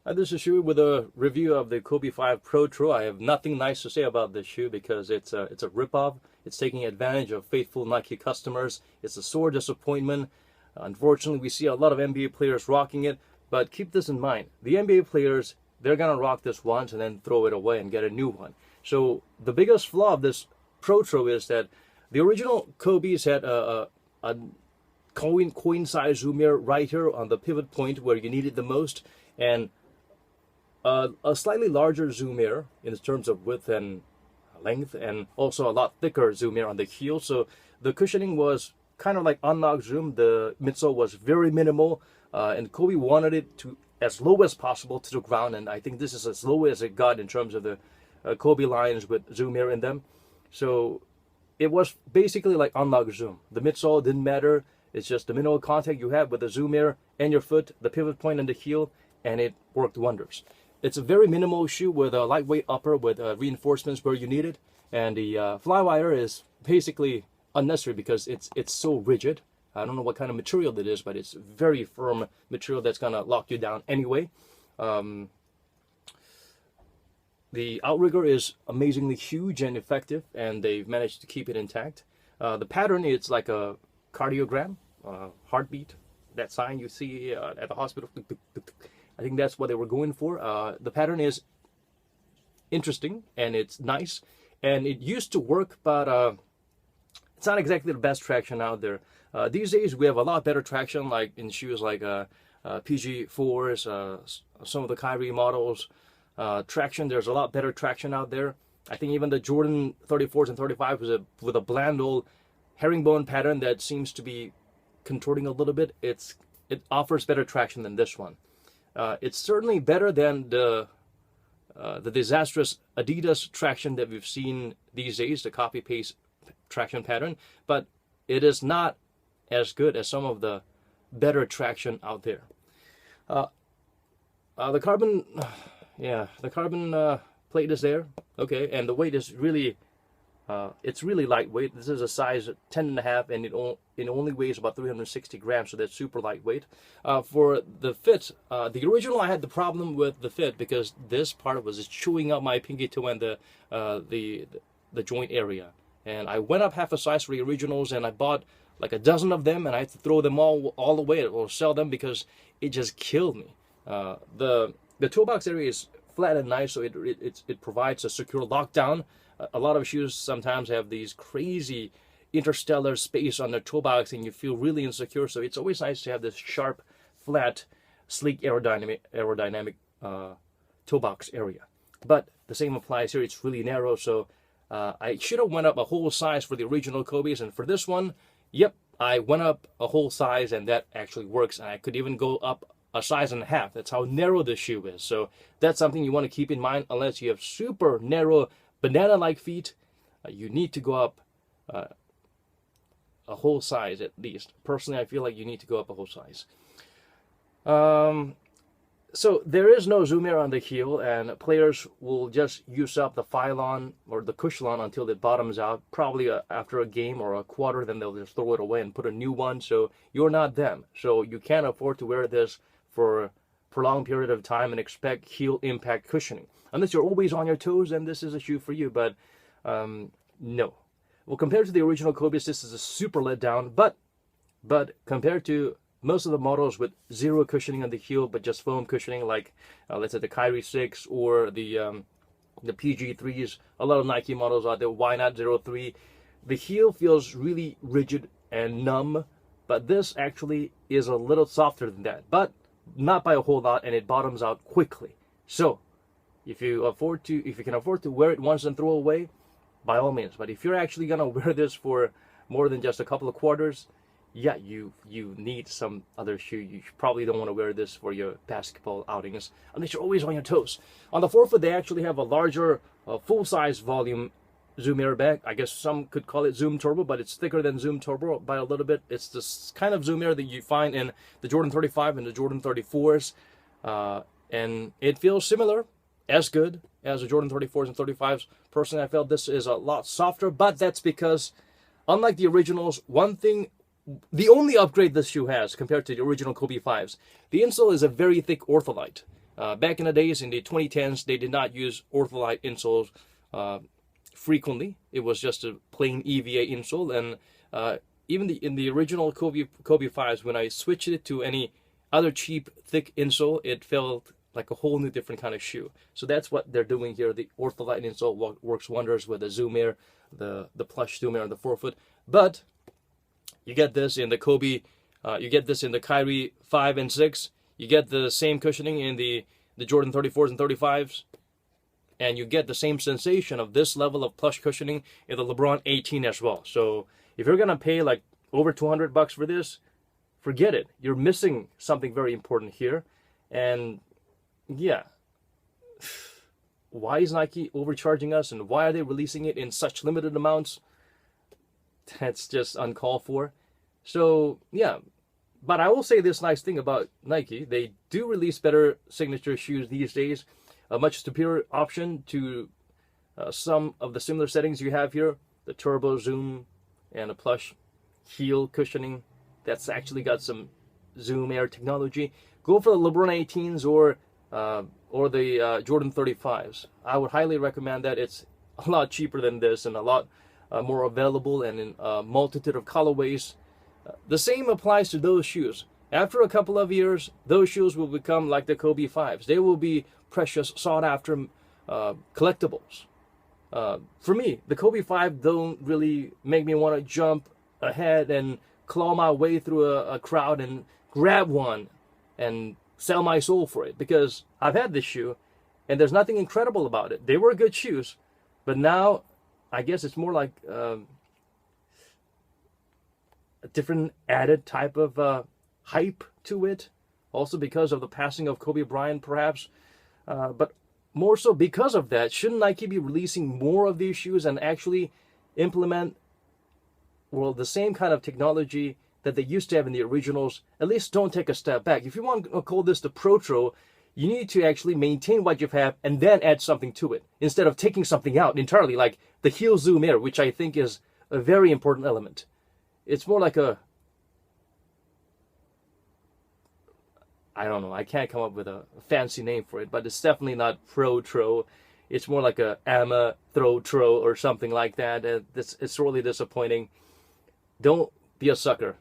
This is Shui with a review of the Kobe 5 Protro. I have nothing nice to say about this shoe because it's a ripoff. It's taking advantage of faithful Nike customers. It's a sore disappointment. Unfortunately, we see a lot of NBA players rocking it, but keep this in mind. The NBA players, they're going to rock this once and then throw it away and get a new one. So the biggest flaw of this Protro is that the original Kobe's had a coin size zoom mirror right here on the pivot point where you need it the most, and a slightly larger zoom mirror in terms of width and length, and also a lot thicker zoom mirror on the heel. So the cushioning was kind of like unlock zoom. The midsole was very minimal, and Kobe wanted it to as low as possible to the ground, and I think this is as low as it got in terms of the Kobe lines with zoom mirror in them. So it was basically like unlock zoom. The midsole didn't matter. It's just the minimal contact you have with the zoom mirror and your foot, the pivot point and the heel, and it worked wonders. It's a very minimal shoe with a lightweight upper with reinforcements where you need it, and the fly wire is basically unnecessary because it's so rigid. I don't know what kind of material it is, but it's very firm material that's gonna lock you down anyway. The outrigger is amazingly huge and effective, and they've managed to keep it intact. The pattern is like a cardiogram, heartbeat, that sign you see at the hospital. I think that's what they were going for. The pattern is interesting and it's nice, and it used to work, but it's not exactly the best traction out there. These days we have a lot better traction, like in shoes like PG4s, some of the Kyrie models. Traction, there's a lot better traction out there. I think even the Jordan 34s and 35s with a bland old herringbone pattern that seems to be contorting a little bit, it offers better traction than this one. It's certainly better than the disastrous Adidas traction that we've seen these days, the copy-paste traction pattern, but it is not as good as some of the better traction out there. The carbon plate is there, okay, and the weight is really, it's really lightweight. This is a size 10.5, and it only weighs about 360 grams, so that's super lightweight. For the fit, the original, I had the problem with the fit because this part was just chewing up my pinky toe and the joint area. And I went up half a size for the originals, and I bought like a dozen of them, and I had to throw them all away or sell them because it just killed me. The toe box area is flat and nice, so it provides a secure lockdown. A lot of shoes sometimes have these crazy interstellar space on their toe box, and you feel really insecure. So it's always nice to have this sharp, flat, sleek, aerodynamic toe box area. But the same applies here. It's really narrow, so I should have went up a whole size for the original Kobe's, and for this one, yep, I went up a whole size, and that actually works. And I could even go up a size and a half. That's how narrow the shoe is. So that's something you want to keep in mind. Unless you have super narrow banana-like feet, you need to go up a whole size at least. Personally, I feel like you need to go up a whole size. So there is no zoom mirror on the heel, and players will just use up the Phylon or the Cushlon until it bottoms out, probably after a game or a quarter. Then they'll just throw it away and put a new one. So you're not them. So you can't afford to wear this for a prolonged period of time and expect heel impact cushioning. Unless you're always on your toes, then this is a shoe for you, but no. Well, compared to the original Kobe's, this is a super letdown, but compared to most of the models with zero cushioning on the heel, but just foam cushioning, like let's say the Kyrie 6 or the PG3s, a lot of Nike models out there, why not 03? The heel feels really rigid and numb, but this actually is a little softer than that, but not by a whole lot, and it bottoms out quickly. So if you can afford to wear it once and throw away, by all means. But if you're actually gonna wear this for more than just a couple of quarters, yeah, you need some other shoe. You probably don't want to wear this for your basketball outings unless you're always on your toes. On the forefoot, they actually have a larger full-size volume zoom mirror back. I guess some could call it Zoom Turbo, but it's thicker than Zoom Turbo by a little bit. It's this kind of zoom mirror that you find in the Jordan 35 and the Jordan 34s, and it feels similar, as good as the Jordan 34s and 35s. Personally, I felt this is a lot softer, but that's because, unlike the originals, the only upgrade this shoe has compared to the original Kobe 5s, the insole is a very thick ortholite. Back in the days, in the 2010s, they did not use Ortholite insoles frequently. It was just a plain EVA insole, and even in the original Kobe 5s, when I switched it to any other cheap thick insole, it felt like a whole new different kind of shoe. So that's what they're doing here. The Ortholite insole works wonders with the Zoom Air, the plush Zoom Air, and the forefoot. But you get this in the Kobe, you get this in the Kyrie 5 and 6. You get the same cushioning in the Jordan 34s and 35s. And you get the same sensation of this level of plush cushioning in the LeBron 18 as well. So if you're going to pay like over $200 for this, forget it. You're missing something very important here. And yeah, why is Nike overcharging us, and why are they releasing it in such limited amounts? That's just uncalled for. So yeah, but I will say this nice thing about Nike. They do release better signature shoes these days. A much superior option to some of the similar settings you have here. The Turbo Zoom and a plush heel cushioning that's actually got some Zoom Air technology. Go for the LeBron 18s or the Jordan 35s. I would highly recommend that. It's a lot cheaper than this and a lot more available and in a multitude of colorways. The same applies to those shoes. After a couple of years, those shoes will become like the Kobe 5s. They will be precious, sought-after collectibles. For me, the Kobe 5 don't really make me want to jump ahead and claw my way through a crowd and grab one and sell my soul for it, because I've had this shoe and there's nothing incredible about it. They were good shoes, but now I guess it's more like a different added type of hype to it, also because of the passing of Kobe Bryant perhaps, but more so because of that. Shouldn't Nike be releasing more of these shoes and actually implement, well, the same kind of technology that they used to have in the originals? At least don't take a step back. If you want to call this the protro, you need to actually maintain what you have and then add something to it, instead of taking something out entirely, like the heel Zoom Air, which I think is a very important element. It's more like a, I don't know, I can't come up with a fancy name for it, but it's definitely not protro. It's more like a amathrotro or something like that. It's really disappointing. Don't be a sucker.